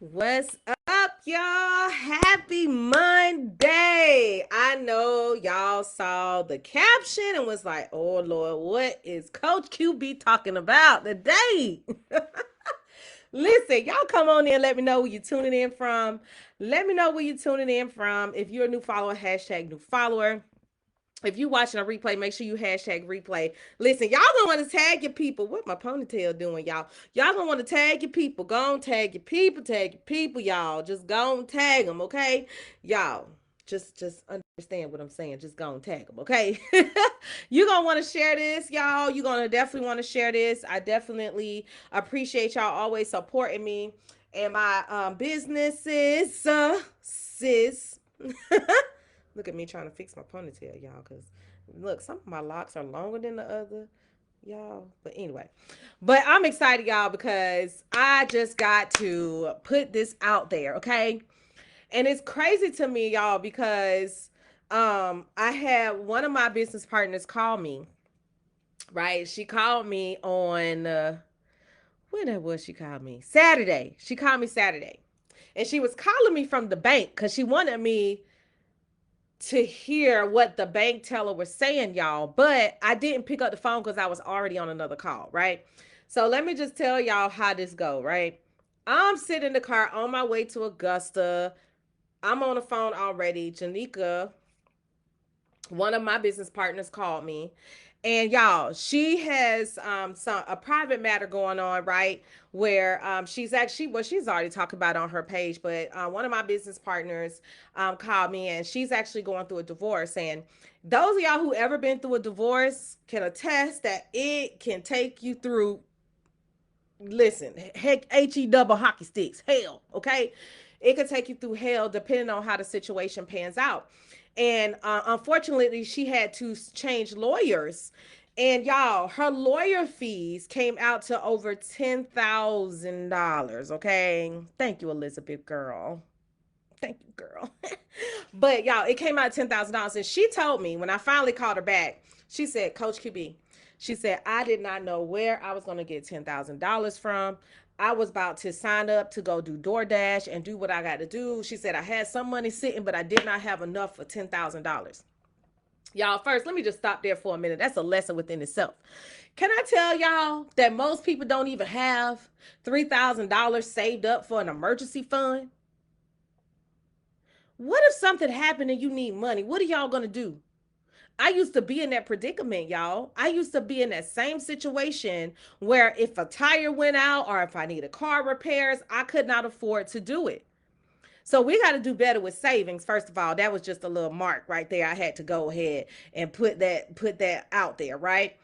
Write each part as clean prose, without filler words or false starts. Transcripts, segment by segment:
What's up, y'all? Happy Monday. I know y'all saw the caption and was like, oh Lord, what is Coach QB talking about today? Listen, y'all come on in. Let me know where you're tuning in from. Let me know where you're tuning in from. If you're a new follower, hashtag new follower. If you watching a replay, make sure you hashtag replay. Listen, y'all gonna want to tag your people. What my ponytail doing, y'all? Y'all gonna want to tag your people. Go on, tag your people, y'all. Just go on, tag them, okay? Y'all, just understand what I'm saying. Just go on, tag them, okay? You gonna want to share this, y'all. You gonna definitely want to share this. I definitely appreciate y'all always supporting me and my businesses, sis. Look at me trying to fix my ponytail, y'all, because look, some of my locks are longer than the other, y'all. But anyway, but I'm excited, y'all, because I just got to put this out there, okay? And it's crazy to me, y'all, because I had one of my business partners call me, right? She called me on when it was she called me? Saturday. She called me Saturday. And she was calling me from the bank because she wanted me to hear what the bank teller was saying, y'all. But I didn't pick up the phone because I was already on another call, right? So let me just tell y'all how this go, right? I'm sitting in the car on my way to Augusta. I'm on the phone already. Janika, one of my business partners, called me, and y'all, she has some a private matter going on, right, where she's actually, well, she's already talked about it on her page, but one of my business partners called me, and she's actually going through a divorce. And those of y'all who ever been through a divorce can attest that it can take you through, listen, heck, he double hockey sticks, hell, okay? It could take you through hell depending on how the situation pans out. And unfortunately, she had to change lawyers. And y'all, her lawyer fees came out to over $10,000. Okay, thank you, Elizabeth, girl. Thank you, girl. But y'all, it came out $10,000. And she told me when I finally called her back, she said, Coach QB, she said, I did not know where I was going to get $10,000 from. I was about to sign up to go do DoorDash and do what I got to do. She said, I had some money sitting, but I did not have enough for $10,000. Y'all, first, let me just stop there for a minute. That's a lesson within itself. Can I tell y'all that most people don't even have $3,000 saved up for an emergency fund? What if something happened and you need money? What are y'all gonna do? I used to be in that predicament, y'all. I used to be in that same situation where if a tire went out or if I needed car repairs, I could not afford to do it. So we got to do better with savings. First of all, that was just a little mark right there. I had to go ahead and put that out there, right?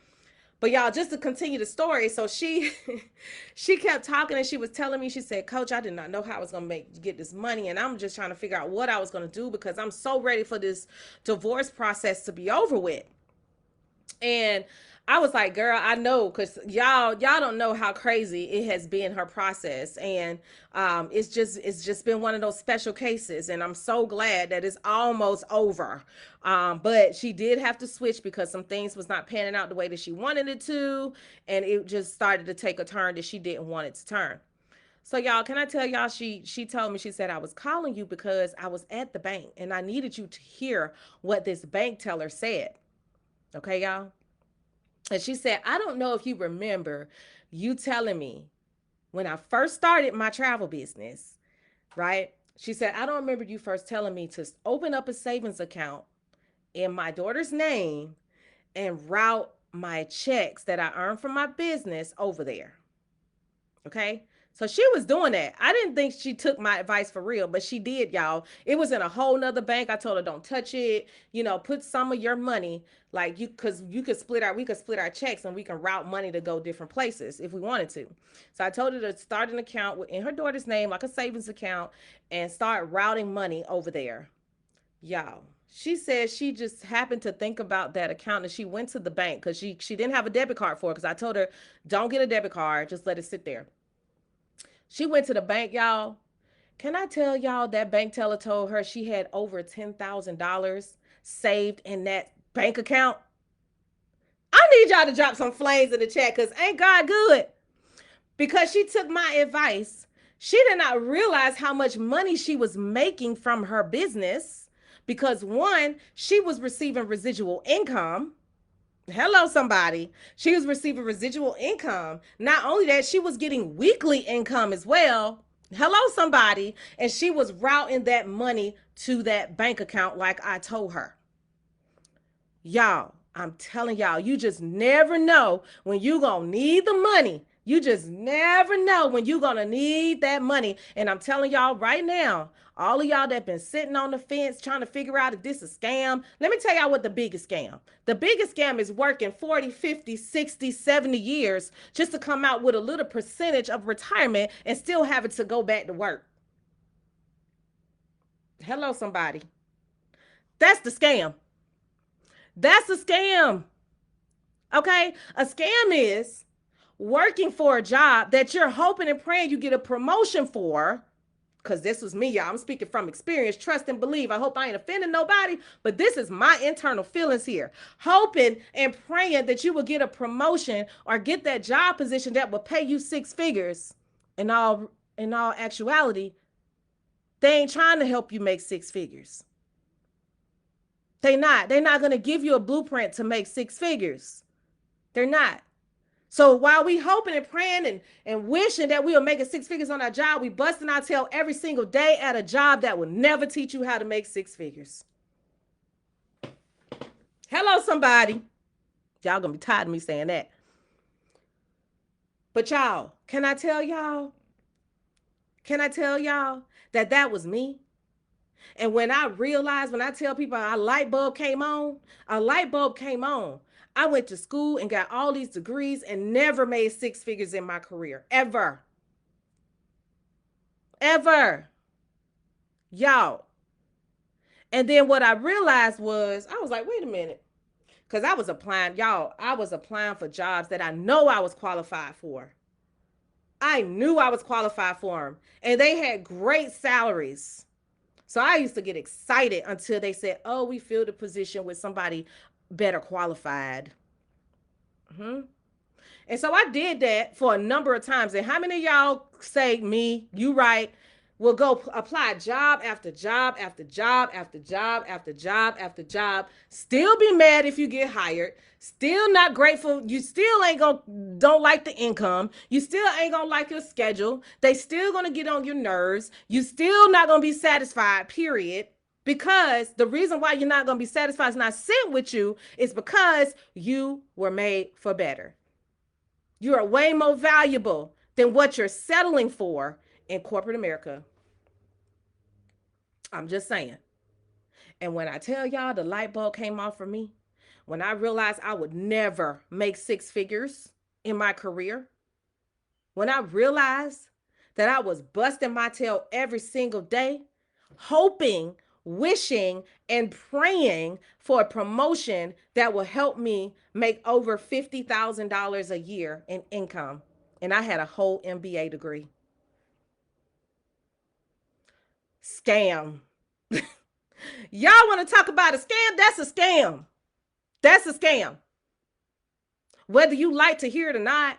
But y'all, just to continue the story, so she she kept talking and she was telling me, she said, Coach, I did not know how I was gonna get this money, and I'm just trying to figure out what I was gonna do because I'm so ready for this divorce process to be over with. And I was like, girl, I know, because y'all don't know how crazy it has been, her process. And it's just been one of those special cases. And I'm so glad that it's almost over. But she did have to switch because some things was not panning out the way that she wanted it to. And it just started to take a turn that she didn't want it to turn. So y'all, can I tell y'all, she told me, she said, I was calling you because I was at the bank and I needed you to hear what this bank teller said. Okay, y'all? And she said, I don't know if you remember you telling me when I first started my travel business, right? She said, I don't remember you first telling me to open up a savings account in my daughter's name and route my checks that I earned from my business over there. Okay. So she was doing that. I didn't think she took my advice for real, but she did, y'all. It was in a whole nother bank. I told her, don't touch it. Put some of your money, like you, cause we could split our checks and we can route money to go different places if we wanted to. So I told her to start an account in her daughter's name, like a savings account, and start routing money over there. Y'all, she said she just happened to think about that account and she went to the bank because she didn't have a debit card for it. Because I told her, don't get a debit card, just let it sit there. She went to the bank, y'all. Can I tell y'all that bank teller told her she had over $10,000 saved in that bank account? I need y'all to drop some flames in the chat because ain't God good? Because she took my advice. She did not realize how much money she was making from her business because one, she was receiving residual income. Hello, somebody. She was receiving residual income. Not only that, she was getting weekly income as well. Hello, somebody. And she was routing that money to that bank account like I told her. Y'all, I'm telling y'all, you just never know when you gonna need the money. You just never know when you gonna need that money. And I'm telling y'all right now, all of y'all that been sitting on the fence trying to figure out if this is a scam, let me tell y'all what the biggest scam. The biggest scam is working 40, 50, 60, 70 years just to come out with a little percentage of retirement and still having to go back to work. Hello, somebody. That's the scam. That's a scam. Okay? A scam is working for a job that you're hoping and praying you get a promotion for. Because this was me, y'all. I'm speaking from experience, trust and believe. I hope I ain't offending nobody, but this is my internal feelings here. Hoping and praying that you will get a promotion or get that job position that will pay you six figures. In all actuality, they ain't trying to help you make six figures. They're not going to give you a blueprint to make six figures. They're not. So while we hoping and praying and wishing that we will make six figures on our job, we busting our tail every single day at a job that will never teach you how to make six figures. Hello, somebody. Y'all gonna be tired of me saying that. But y'all, can I tell y'all? Can I tell y'all that that was me? And when I realized, when I tell people a light bulb came on, a light bulb came on. I went to school and got all these degrees and never made six figures in my career. Ever. Ever. Y'all. And then what I realized was, I was like, wait a minute. Because I was applying, y'all, I was applying for jobs that I know I was qualified for. I knew I was qualified for them. And they had great salaries. So I used to get excited until they said, oh, we filled the position with somebody better qualified. Mm-hmm. And so I did that for a number of times. And how many of y'all say me, you right, will go apply job after job after job after job after job after job, still be mad if you get hired, still not grateful, you still ain't gonna don't like the income, you still ain't gonna like your schedule, they still gonna get on your nerves, you still not gonna be satisfied, period. Because the reason why you're not going to be satisfied is not sent with you is because you were made for better. You are way more valuable than what you're settling for in corporate America. I'm just saying. And when I tell y'all the light bulb came off for me, when I realized I would never make six figures in my career, when I realized that I was busting my tail every single day, hoping, wishing, and praying for a promotion that will help me make over $50,000 a year in income. And I had a whole MBA degree. Scam. Y'all want to talk about a scam? That's a scam. That's a scam. Whether you like to hear it or not,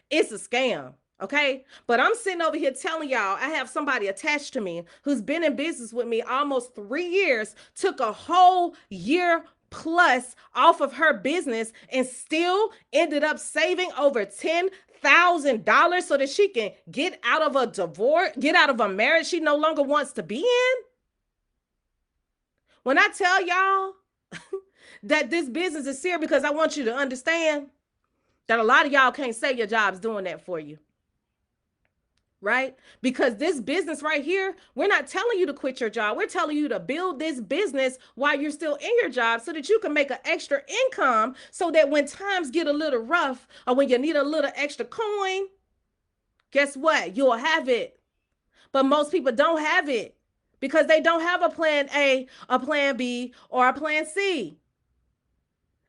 it's a scam. Okay. But I'm sitting over here telling y'all I have somebody attached to me who's been in business with me almost 3 years, took a whole year plus off of her business and still ended up saving over $10,000 so that she can get out of a divorce, get out of a marriage she no longer wants to be in. When I tell y'all that this business is serious, because I want you to understand that a lot of y'all can't say your job's doing that for you. Right? Because this business right here, we're not telling you to quit your job. We're telling you to build this business while you're still in your job so that you can make an extra income so that when times get a little rough or when you need a little extra coin, guess what? You'll have it. But most people don't have it because they don't have a plan A, a plan B, or a plan C.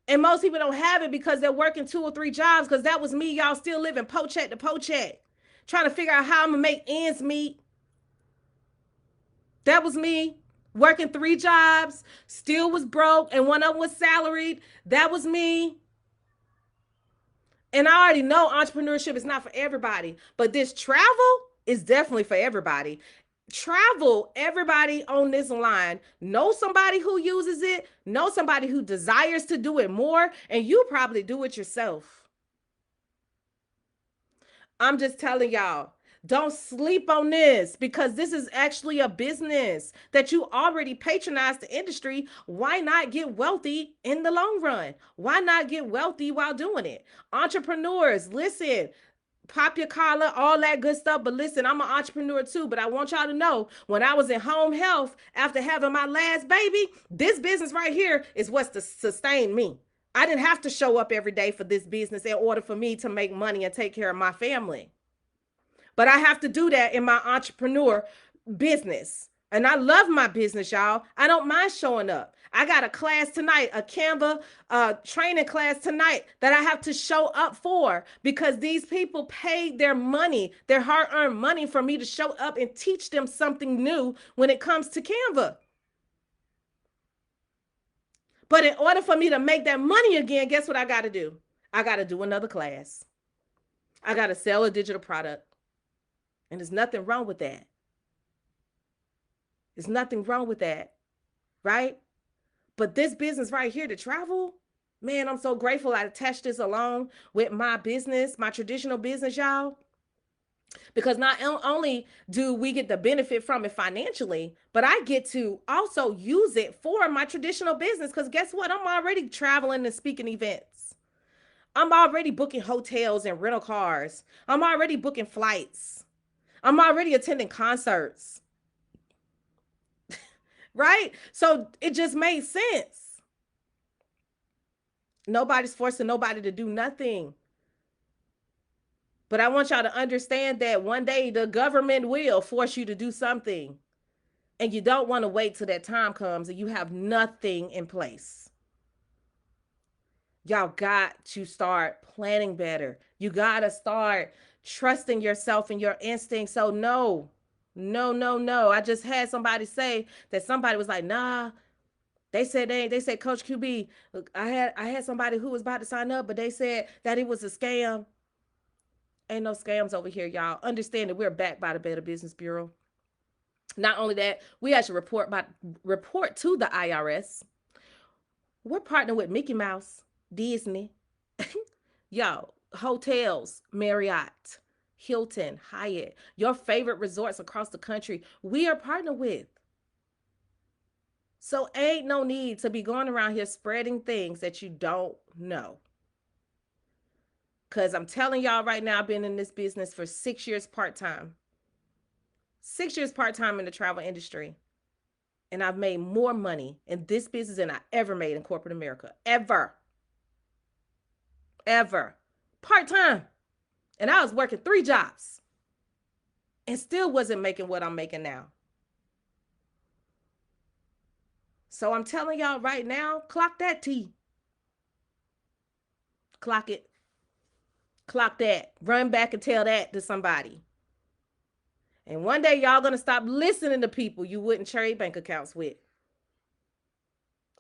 And most people don't have it because they're working 2 or 3 jobs, because that was me, y'all, still living paycheck to paycheck, trying to figure out how I'm going to make ends meet. That was me working 3 jobs, still was broke, and one of them was salaried. That was me. And I already know entrepreneurship is not for everybody, but this travel It's definitely for everybody. Travel, everybody on this line, know somebody who uses it, know somebody who desires to do it more, and you probably do it yourself. I'm just telling y'all, don't sleep on this because this is actually a business that you already patronize the industry. Why not get wealthy in the long run? Why not get wealthy while doing it? Entrepreneurs, listen, pop your collar, all that good stuff. But listen, I'm an entrepreneur too. But I want y'all to know when I was in home health after having my last baby, this business right here is what's to sustain me. I didn't have to show up every day for this business in order for me to make money and take care of my family. But I have to do that in my entrepreneur business. And I love my business, y'all. I don't mind showing up. I got a class tonight, a Canva training class tonight that I have to show up for because these people paid their money, their hard earned money for me to show up and teach them something new when it comes to Canva. But in order for me to make that money again, guess what I got to do? I got to do another class. I got to sell a digital product. And there's nothing wrong with that. There's nothing wrong with that, right? But this business right here, to travel, man, I'm so grateful I attached this along with my business, my traditional business, y'all. Because not only do we get the benefit from it financially, but I get to also use it for my traditional business. Because guess what? I'm already traveling and speaking events. I'm already booking hotels and rental cars. I'm already booking flights. I'm already attending concerts, right? So it just made sense. Nobody's forcing nobody to do nothing. But I want y'all to understand that one day the government will force you to do something. And you don't want to wait till that time comes and you have nothing in place. Y'all got to start planning better. You got to start trusting yourself and your instincts. So, no, no, no, no. I just had somebody say that somebody was like, nah. They said Coach QB. Look, I had somebody who was about to sign up, but they said that it was a scam. Ain't no scams over here, y'all. Understand that we're backed by the Better Business Bureau. Not only that, we actually report to the IRS. We're partnering with Mickey Mouse, Disney, y'all, hotels, Marriott, Hilton, Hyatt, your favorite resorts across the country. We are partnered with. So ain't no need to be going around here spreading things that you don't know. Cause I'm telling y'all right now, I've been in this business for 6 years part-time. 6 years part-time in the travel industry. And I've made more money in this business than I ever made in corporate America. Ever. Ever. Part-time. And I was working 3 jobs. And still wasn't making what I'm making now. So I'm telling y'all right now, clock that T. Clock it. Clock that. Run back and tell that to somebody. And one day y'all gonna stop listening to people you wouldn't trade bank accounts with.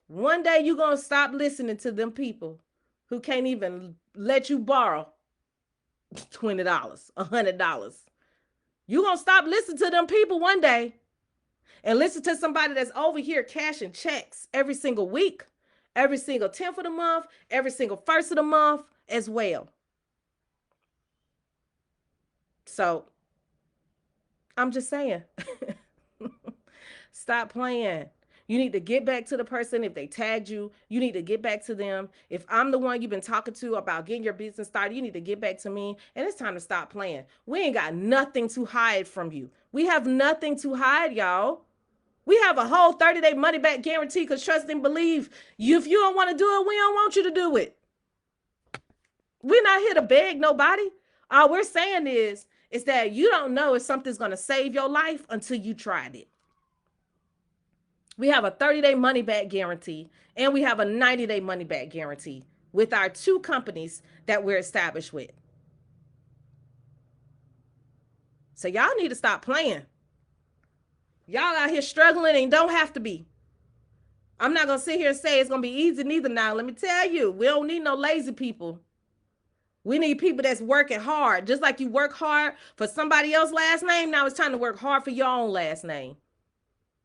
One day you gonna stop listening to them people who can't even let you borrow $20, $100. You gonna stop listening to them people one day and listen to somebody that's over here cashing checks every single week, every single 10th of the month, every single first of the month as well. So I'm just saying, stop playing. You need to get back to the person. If they tagged you, you need to get back to them. If I'm the one you've been talking to about getting your business started, you need to get back to me. And it's time to stop playing. We ain't got nothing to hide from you. We have nothing to hide, y'all. We have a whole 30-day money back guarantee because trust and believe you. If you don't want to do it, we don't want you to do it. We're not here to beg nobody. All we're saying is that you don't know if something's going to save your life until you tried it. We have a 30-day money back guarantee and we have a 90-day money back guarantee with our 2 companies that we're established with. So y'all need to stop playing. Y'all out here struggling and don't have to be. I'm not going to sit here and say it's going to be easy neither now. Let me tell you, we don't need no lazy people. We need people that's working hard. Just like you work hard for somebody else's last name, now it's time to work hard for your own last name.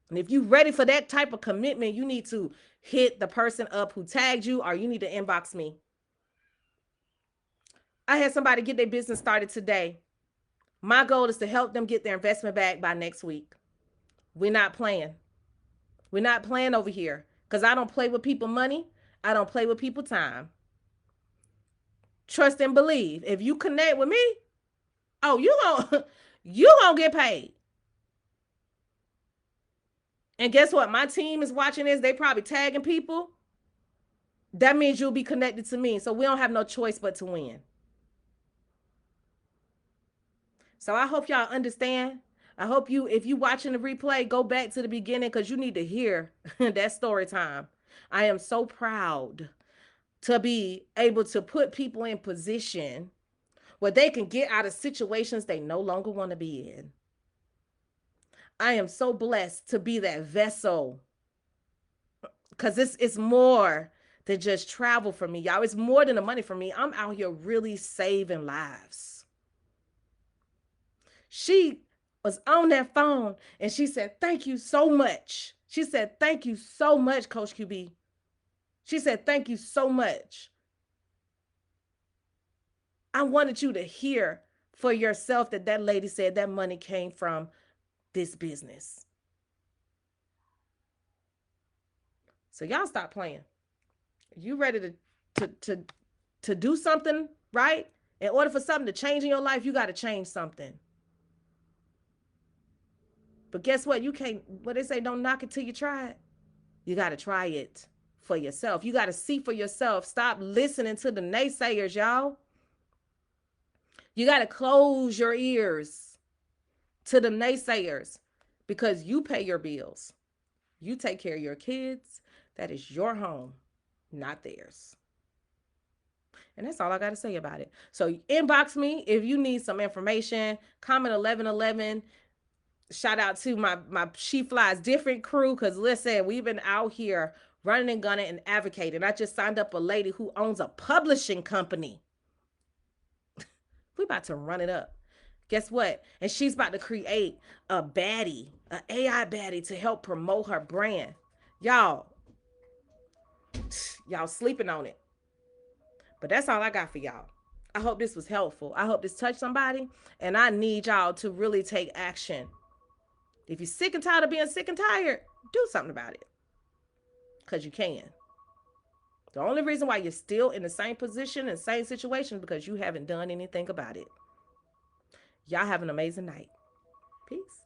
And if you're ready for that type of commitment, you need to hit the person up who tagged you, or you need to inbox me. I had somebody get their business started today. My goal is to help them get their investment back by next week. We're not playing. We're not playing over here because I don't play with people money. I don't play with people time. Trust and believe. If you connect with me, oh, you gonna get paid. And guess what? My team is watching this. They probably tagging people. That means you'll be connected to me. So we don't have no choice but to win. So I hope y'all understand. I hope you, if you watching the replay, go back to the beginning because you need to hear that story time. I am so proud to be able to put people in position where they can get out of situations they no longer want to be in. I am so blessed to be that vessel because it's more than just travel for me, y'all. It's more than the money for me. I'm out here really saving lives. She was on that phone and she said, "Thank you so much." She said, "Thank you so much, Coach QB." She said, "Thank you so much." I wanted you to hear for yourself that that lady said that money came from this business. So y'all stop playing. You ready to to to do something, right? In order for something to change in your life, you got to change something. But guess what? You can't, what they say, don't knock it till you try it. You got to try it for yourself. You got to see for yourself. Stop listening to the naysayers, y'all. You got to close your ears to the naysayers because you pay your bills. You take care of your kids. That is your home, not theirs. And that's all I got to say about it. So inbox me if you need some information. Comment 1111. Shout out to my She Flies Different crew because listen, we've been out here running and gunning and advocating. I just signed up a lady who owns a publishing company. We about to run it up. Guess what? And she's about to create a baddie, an AI baddie to help promote her brand. Y'all, y'all sleeping on it. But that's all I got for y'all. I hope this was helpful. I hope this touched somebody. And I need y'all to really take action. If you're sick and tired of being sick and tired, do something about it. Because you can. The only reason why you're still in the same position and same situation is because you haven't done anything about it. Y'all have an amazing night. Peace.